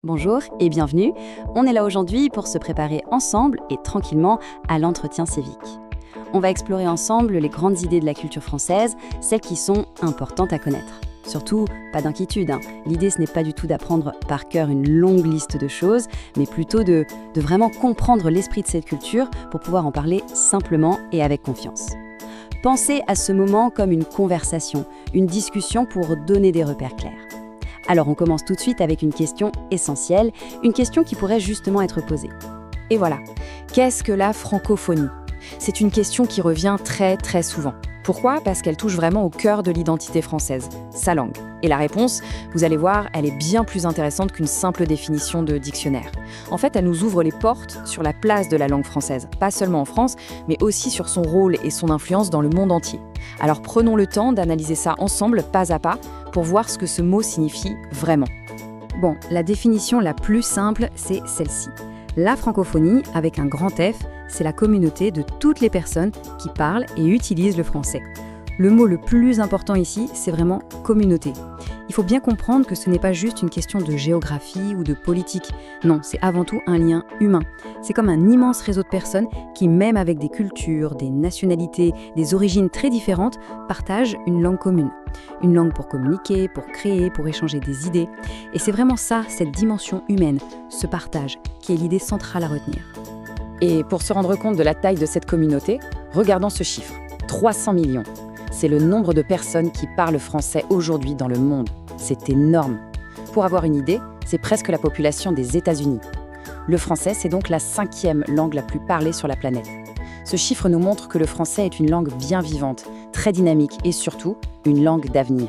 Bonjour et bienvenue. On est là aujourd'hui pour se préparer ensemble et tranquillement à l'entretien civique. On va explorer ensemble les grandes idées de la culture française, celles qui sont importantes à connaître. Surtout, pas d'inquiétude, L'idée, ce n'est pas du tout d'apprendre par cœur une longue liste de choses, mais plutôt de vraiment comprendre l'esprit de cette culture pour pouvoir en parler simplement et avec confiance. Pensez à ce moment comme une conversation, une discussion pour donner des repères clairs. Alors on commence tout de suite avec une question essentielle, une question qui pourrait justement être posée. Et voilà, qu'est-ce que la francophonie ? C'est une question qui revient très souvent. Pourquoi ? Parce qu'elle touche vraiment au cœur de l'identité française, sa langue. Et la réponse, vous allez voir, elle est bien plus intéressante qu'une simple définition de dictionnaire. En fait, elle nous ouvre les portes sur la place de la langue française, pas seulement en France, mais aussi sur son rôle et son influence dans le monde entier. Alors prenons le temps d'analyser ça ensemble, pas à pas, pour voir ce que ce mot signifie vraiment. Bon, la définition la plus simple, c'est celle-ci. La francophonie, avec un grand F, c'est la communauté de toutes les personnes qui parlent et utilisent le français. Le mot le plus important ici, c'est vraiment communauté. Il faut bien comprendre que ce n'est pas juste une question de géographie ou de politique. Non, c'est avant tout un lien humain. C'est comme un immense réseau de personnes qui, même avec des cultures, des nationalités, des origines très différentes, partagent une langue commune. Une langue pour communiquer, pour créer, pour échanger des idées. Et c'est vraiment ça, cette dimension humaine, ce partage, qui est l'idée centrale à retenir. Et pour se rendre compte de la taille de cette communauté, regardons ce chiffre, 300 millions. C'est le nombre de personnes qui parlent français aujourd'hui dans le monde. C'est énorme. Pour avoir une idée, c'est presque la population des États-Unis. Le français, c'est donc la 5e langue la plus parlée sur la planète. Ce chiffre nous montre que le français est une langue bien vivante, très dynamique et surtout, une langue d'avenir.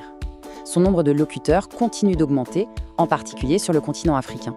Son nombre de locuteurs continue d'augmenter, en particulier sur le continent africain.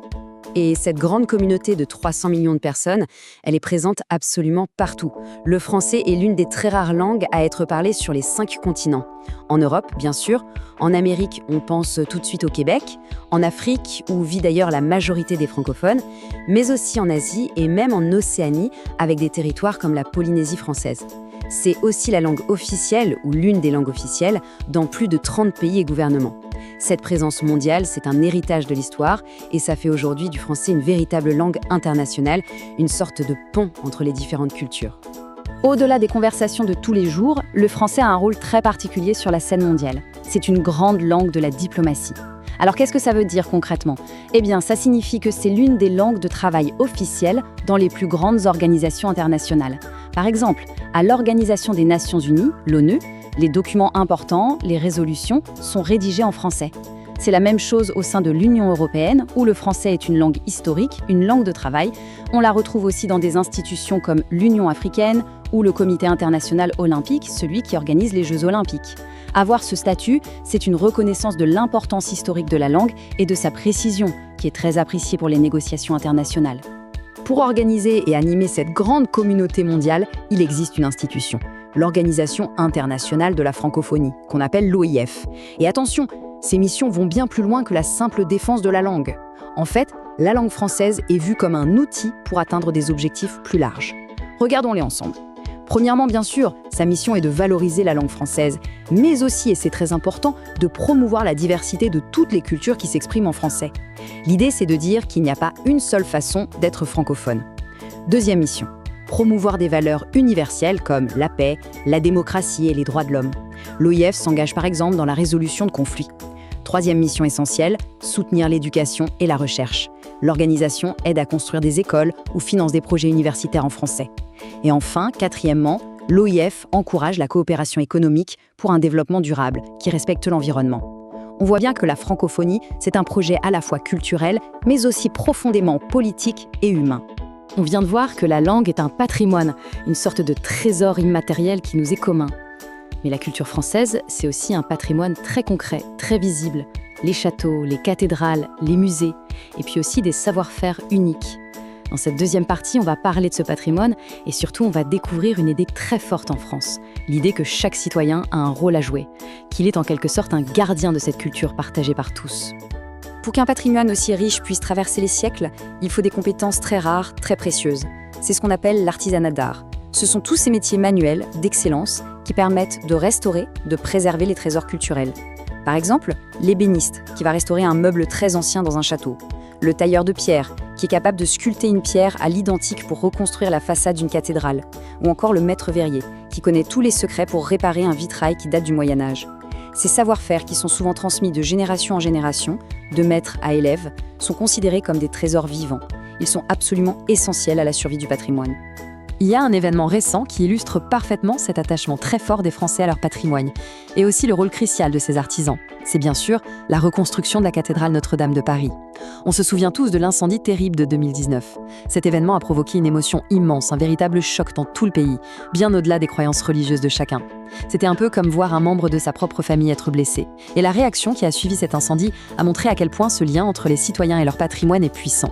Et cette grande communauté de 300 millions de personnes, elle est présente absolument partout. Le français est l'une des très rares langues à être parlée sur les 5 continents. En Europe, bien sûr. En Amérique, on pense tout de suite au Québec. En Afrique, où vit d'ailleurs la majorité des francophones. Mais aussi en Asie et même en Océanie, avec des territoires comme la Polynésie française. C'est aussi la langue officielle, ou l'une des langues officielles, dans plus de 30 pays et gouvernements. Cette présence mondiale, c'est un héritage de l'histoire et ça fait aujourd'hui du français une véritable langue internationale, une sorte de pont entre les différentes cultures. Au-delà des conversations de tous les jours, le français a un rôle très particulier sur la scène mondiale. C'est une grande langue de la diplomatie. Alors qu'est-ce que ça veut dire concrètement ? Eh bien, ça signifie que c'est l'une des langues de travail officielles dans les plus grandes organisations internationales. Par exemple, à l'Organisation des Nations Unies, l'ONU, les documents importants, les résolutions, sont rédigés en français. C'est la même chose au sein de l'Union européenne, où le français est une langue historique, une langue de travail. On la retrouve aussi dans des institutions comme l'Union africaine ou le Comité international olympique, celui qui organise les Jeux olympiques. Avoir ce statut, c'est une reconnaissance de l'importance historique de la langue et de sa précision, qui est très appréciée pour les négociations internationales. Pour organiser et animer cette grande communauté mondiale, il existe une institution, l'Organisation internationale de la francophonie, qu'on appelle l'OIF. Et attention, ces missions vont bien plus loin que la simple défense de la langue. En fait, la langue française est vue comme un outil pour atteindre des objectifs plus larges. Regardons-les ensemble. Premièrement, bien sûr, sa mission est de valoriser la langue française, mais aussi, et c'est très important, de promouvoir la diversité de toutes les cultures qui s'expriment en français. L'idée, c'est de dire qu'il n'y a pas une seule façon d'être francophone. Deuxième mission, promouvoir des valeurs universelles comme la paix, la démocratie et les droits de l'homme. L'OIF s'engage par exemple dans la résolution de conflits. Troisième mission essentielle, soutenir l'éducation et la recherche. L'organisation aide à construire des écoles ou finance des projets universitaires en français. Et enfin, quatrièmement, l'OIF encourage la coopération économique pour un développement durable qui respecte l'environnement. On voit bien que la francophonie, c'est un projet à la fois culturel, mais aussi profondément politique et humain. On vient de voir que la langue est un patrimoine, une sorte de trésor immatériel qui nous est commun. Mais la culture française, c'est aussi un patrimoine très concret, très visible. Les châteaux, les cathédrales, les musées, et puis aussi des savoir-faire uniques. Dans cette deuxième partie, on va parler de ce patrimoine et surtout on va découvrir une idée très forte en France. L'idée que chaque citoyen a un rôle à jouer, qu'il est en quelque sorte un gardien de cette culture partagée par tous. Pour qu'un patrimoine aussi riche puisse traverser les siècles, il faut des compétences très rares, très précieuses. C'est ce qu'on appelle l'artisanat d'art. Ce sont tous ces métiers manuels, d'excellence, qui permettent de restaurer, de préserver les trésors culturels. Par exemple, l'ébéniste, qui va restaurer un meuble très ancien dans un château. Le tailleur de pierre, qui est capable de sculpter une pierre à l'identique pour reconstruire la façade d'une cathédrale. Ou encore le maître verrier, qui connaît tous les secrets pour réparer un vitrail qui date du Moyen-Âge. Ces savoir-faire, qui sont souvent transmis de génération en génération, de maître à élève, sont considérés comme des trésors vivants. Ils sont absolument essentiels à la survie du patrimoine. Il y a un événement récent qui illustre parfaitement cet attachement très fort des Français à leur patrimoine, et aussi le rôle crucial de ces artisans. C'est bien sûr la reconstruction de la cathédrale Notre-Dame de Paris. On se souvient tous de l'incendie terrible de 2019. Cet événement a provoqué une émotion immense, un véritable choc dans tout le pays, bien au-delà des croyances religieuses de chacun. C'était un peu comme voir un membre de sa propre famille être blessé. Et la réaction qui a suivi cet incendie a montré à quel point ce lien entre les citoyens et leur patrimoine est puissant.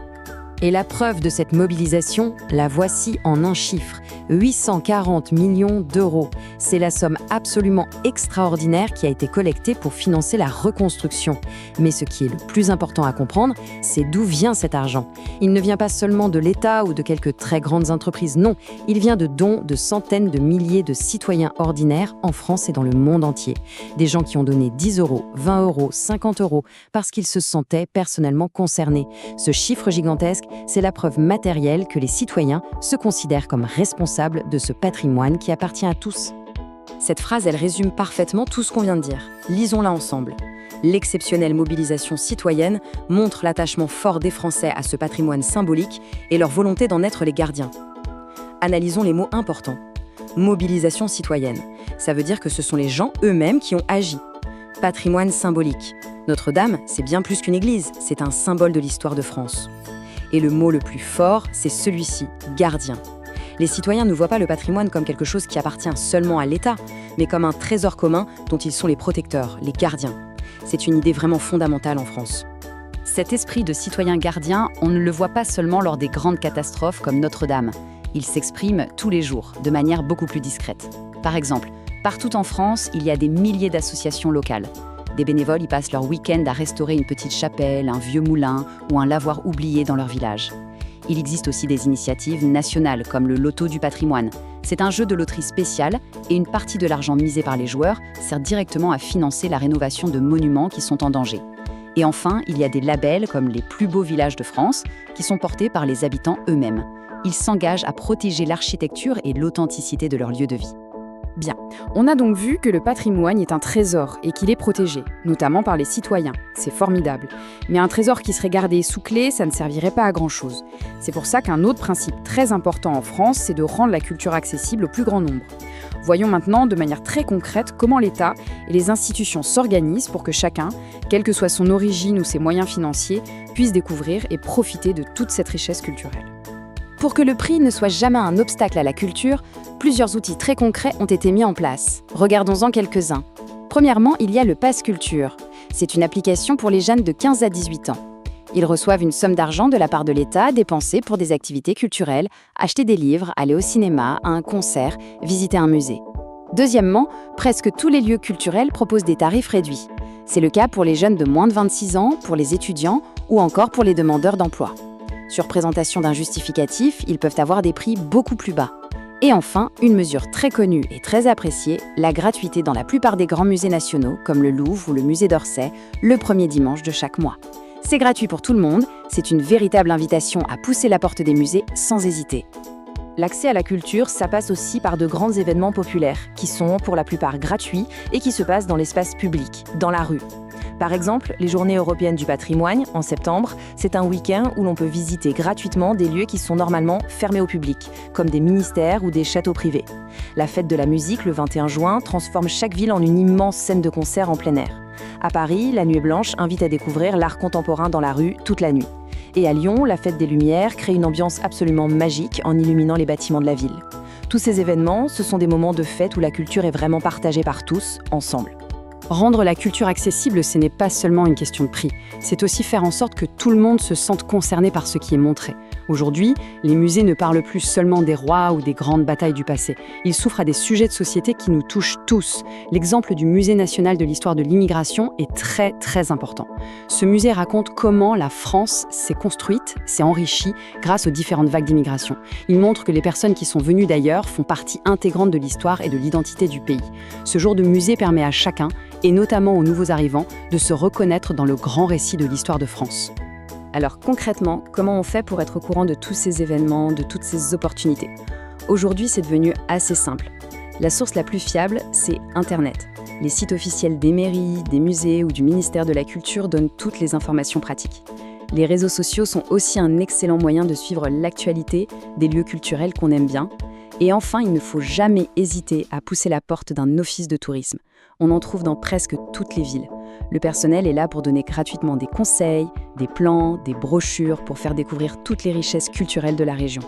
Et la preuve de cette mobilisation, la voici en un chiffre, 840 millions d'euros. C'est la somme absolument extraordinaire qui a été collectée pour financer la reconstruction. Mais ce qui est le plus important à comprendre, c'est d'où vient cet argent. Il ne vient pas seulement de l'État ou de quelques très grandes entreprises, non. Il vient de dons de centaines de milliers de citoyens ordinaires en France et dans le monde entier. Des gens qui ont donné 10 euros, 20 euros, 50 euros, parce qu'ils se sentaient personnellement concernés. Ce chiffre gigantesque, c'est la preuve matérielle que les citoyens se considèrent comme responsables de ce patrimoine qui appartient à tous. Cette phrase, elle résume parfaitement tout ce qu'on vient de dire. Lisons-la ensemble. L'exceptionnelle mobilisation citoyenne montre l'attachement fort des Français à ce patrimoine symbolique et leur volonté d'en être les gardiens. Analysons les mots importants. Mobilisation citoyenne. Ça veut dire que ce sont les gens eux-mêmes qui ont agi. Patrimoine symbolique. Notre-Dame, c'est bien plus qu'une église, c'est un symbole de l'histoire de France. Et le mot le plus fort, c'est celui-ci, gardien. Les citoyens ne voient pas le patrimoine comme quelque chose qui appartient seulement à l'État, mais comme un trésor commun dont ils sont les protecteurs, les gardiens. C'est une idée vraiment fondamentale en France. Cet esprit de citoyen gardien, on ne le voit pas seulement lors des grandes catastrophes comme Notre-Dame. Il s'exprime tous les jours, de manière beaucoup plus discrète. Par exemple, partout en France, il y a des milliers d'associations locales. Des bénévoles y passent leur week-end à restaurer une petite chapelle, un vieux moulin ou un lavoir oublié dans leur village. Il existe aussi des initiatives nationales comme le Loto du patrimoine. C'est un jeu de loterie spécial et une partie de l'argent misé par les joueurs sert directement à financer la rénovation de monuments qui sont en danger. Et enfin, il y a des labels comme les plus beaux villages de France qui sont portés par les habitants eux-mêmes. Ils s'engagent à protéger l'architecture et l'authenticité de leur lieu de vie. Bien, on a donc vu que le patrimoine est un trésor et qu'il est protégé, notamment par les citoyens. C'est formidable. Mais un trésor qui serait gardé sous clé, ça ne servirait pas à grand-chose. C'est pour ça qu'un autre principe très important en France, c'est de rendre la culture accessible au plus grand nombre. Voyons maintenant de manière très concrète comment l'État et les institutions s'organisent pour que chacun, quelle que soit son origine ou ses moyens financiers, puisse découvrir et profiter de toute cette richesse culturelle. Pour que le prix ne soit jamais un obstacle à la culture, plusieurs outils très concrets ont été mis en place. Regardons-en quelques-uns. Premièrement, il y a le Pass Culture. C'est une application pour les jeunes de 15 à 18 ans. Ils reçoivent une somme d'argent de la part de l'État dépensée pour des activités culturelles, acheter des livres, aller au cinéma, à un concert, visiter un musée. Deuxièmement, presque tous les lieux culturels proposent des tarifs réduits. C'est le cas pour les jeunes de moins de 26 ans, pour les étudiants ou encore pour les demandeurs d'emploi. Sur présentation d'un justificatif, ils peuvent avoir des prix beaucoup plus bas. Et enfin, une mesure très connue et très appréciée, la gratuité dans la plupart des grands musées nationaux, comme le Louvre ou le musée d'Orsay, le premier dimanche de chaque mois. C'est gratuit pour tout le monde, c'est une véritable invitation à pousser la porte des musées sans hésiter. L'accès à la culture, ça passe aussi par de grands événements populaires, qui sont pour la plupart gratuits et qui se passent dans l'espace public, dans la rue. Par exemple, les Journées européennes du patrimoine, en septembre, c'est un week-end où l'on peut visiter gratuitement des lieux qui sont normalement fermés au public, comme des ministères ou des châteaux privés. La fête de la musique, le 21 juin, transforme chaque ville en une immense scène de concert en plein air. À Paris, la Nuit Blanche invite à découvrir l'art contemporain dans la rue toute la nuit. Et à Lyon, la fête des Lumières crée une ambiance absolument magique en illuminant les bâtiments de la ville. Tous ces événements, ce sont des moments de fête où la culture est vraiment partagée par tous, ensemble. Rendre la culture accessible, ce n'est pas seulement une question de prix. C'est aussi faire en sorte que tout le monde se sente concerné par ce qui est montré. Aujourd'hui, les musées ne parlent plus seulement des rois ou des grandes batailles du passé. Ils s'ouvrent à des sujets de société qui nous touchent tous. L'exemple du Musée national de l'histoire de l'immigration est très, très important. Ce musée raconte comment la France s'est construite, s'est enrichie grâce aux différentes vagues d'immigration. Il montre que les personnes qui sont venues d'ailleurs font partie intégrante de l'histoire et de l'identité du pays. Ce genre de musée permet à chacun, et notamment aux nouveaux arrivants, de se reconnaître dans le grand récit de l'histoire de France. Alors concrètement, comment on fait pour être au courant de tous ces événements, de toutes ces opportunités ? Aujourd'hui, c'est devenu assez simple. La source la plus fiable, c'est Internet. Les sites officiels des mairies, des musées ou du ministère de la Culture donnent toutes les informations pratiques. Les réseaux sociaux sont aussi un excellent moyen de suivre l'actualité des lieux culturels qu'on aime bien. Et enfin, il ne faut jamais hésiter à pousser la porte d'un office de tourisme. On en trouve dans presque toutes les villes. Le personnel est là pour donner gratuitement des conseils, des plans, des brochures pour faire découvrir toutes les richesses culturelles de la région.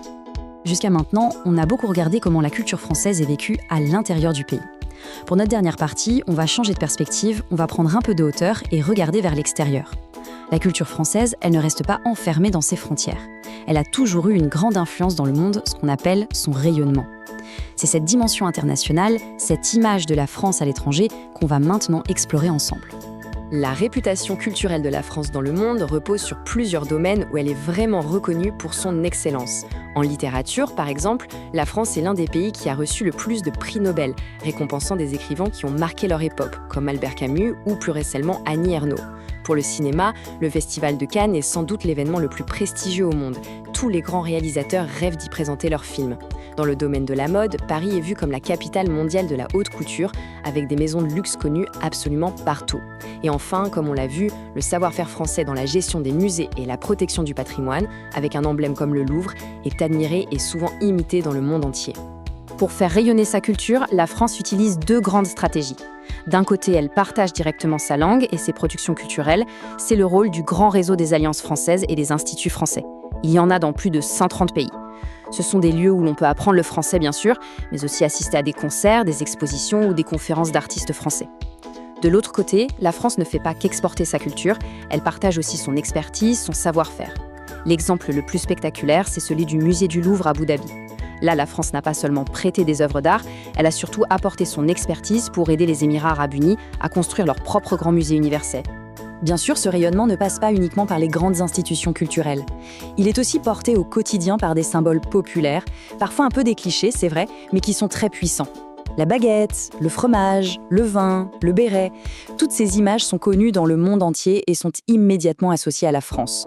Jusqu'à maintenant, on a beaucoup regardé comment la culture française est vécue à l'intérieur du pays. Pour notre dernière partie, on va changer de perspective, on va prendre un peu de hauteur et regarder vers l'extérieur. La culture française, elle ne reste pas enfermée dans ses frontières. Elle a toujours eu une grande influence dans le monde, ce qu'on appelle son rayonnement. C'est cette dimension internationale, cette image de la France à l'étranger qu'on va maintenant explorer ensemble. La réputation culturelle de la France dans le monde repose sur plusieurs domaines où elle est vraiment reconnue pour son excellence. En littérature, par exemple, la France est l'un des pays qui a reçu le plus de prix Nobel, récompensant des écrivains qui ont marqué leur époque, comme Albert Camus ou plus récemment Annie Ernaux. Pour le cinéma, le Festival de Cannes est sans doute l'événement le plus prestigieux au monde. Tous les grands réalisateurs rêvent d'y présenter leurs films. Dans le domaine de la mode, Paris est vu comme la capitale mondiale de la haute couture, avec des maisons de luxe connues absolument partout. Et enfin, comme on l'a vu, le savoir-faire français dans la gestion des musées et la protection du patrimoine, avec un emblème comme le Louvre, est admiré et souvent imité dans le monde entier. Pour faire rayonner sa culture, la France utilise deux grandes stratégies. D'un côté, elle partage directement sa langue et ses productions culturelles. C'est le rôle du grand réseau des alliances françaises et des instituts français. Il y en a dans plus de 130 pays. Ce sont des lieux où l'on peut apprendre le français, bien sûr, mais aussi assister à des concerts, des expositions ou des conférences d'artistes français. De l'autre côté, la France ne fait pas qu'exporter sa culture, elle partage aussi son expertise, son savoir-faire. L'exemple le plus spectaculaire, c'est celui du musée du Louvre à Abu Dhabi. Là, la France n'a pas seulement prêté des œuvres d'art, elle a surtout apporté son expertise pour aider les Émirats arabes unis à construire leur propre grand musée universel. Bien sûr, ce rayonnement ne passe pas uniquement par les grandes institutions culturelles. Il est aussi porté au quotidien par des symboles populaires, parfois un peu des clichés, c'est vrai, mais qui sont très puissants. La baguette, le fromage, le vin, le béret, toutes ces images sont connues dans le monde entier et sont immédiatement associées à la France.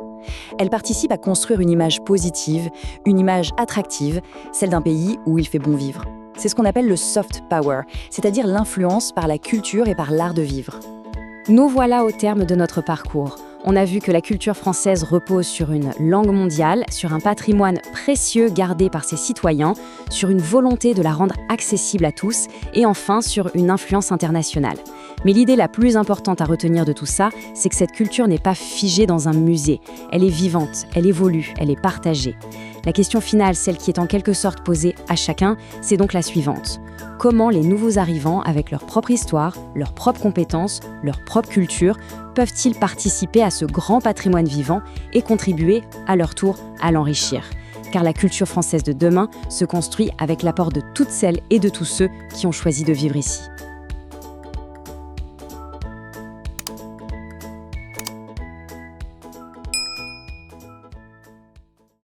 Elles participent à construire une image positive, une image attractive, celle d'un pays où il fait bon vivre. C'est ce qu'on appelle le soft power, c'est-à-dire l'influence par la culture et par l'art de vivre. Nous voilà au terme de notre parcours. On a vu que la culture française repose sur une langue mondiale, sur un patrimoine précieux gardé par ses citoyens, sur une volonté de la rendre accessible à tous et enfin sur une influence internationale. Mais l'idée la plus importante à retenir de tout ça, c'est que cette culture n'est pas figée dans un musée. Elle est vivante, elle évolue, elle est partagée. La question finale, celle qui est en quelque sorte posée à chacun, c'est donc la suivante. Comment les nouveaux arrivants, avec leur propre histoire, leurs propres compétences, leur propre culture, peuvent-ils participer à ce grand patrimoine vivant et contribuer, à leur tour, à l'enrichir ? Car la culture française de demain se construit avec l'apport de toutes celles et de tous ceux qui ont choisi de vivre ici.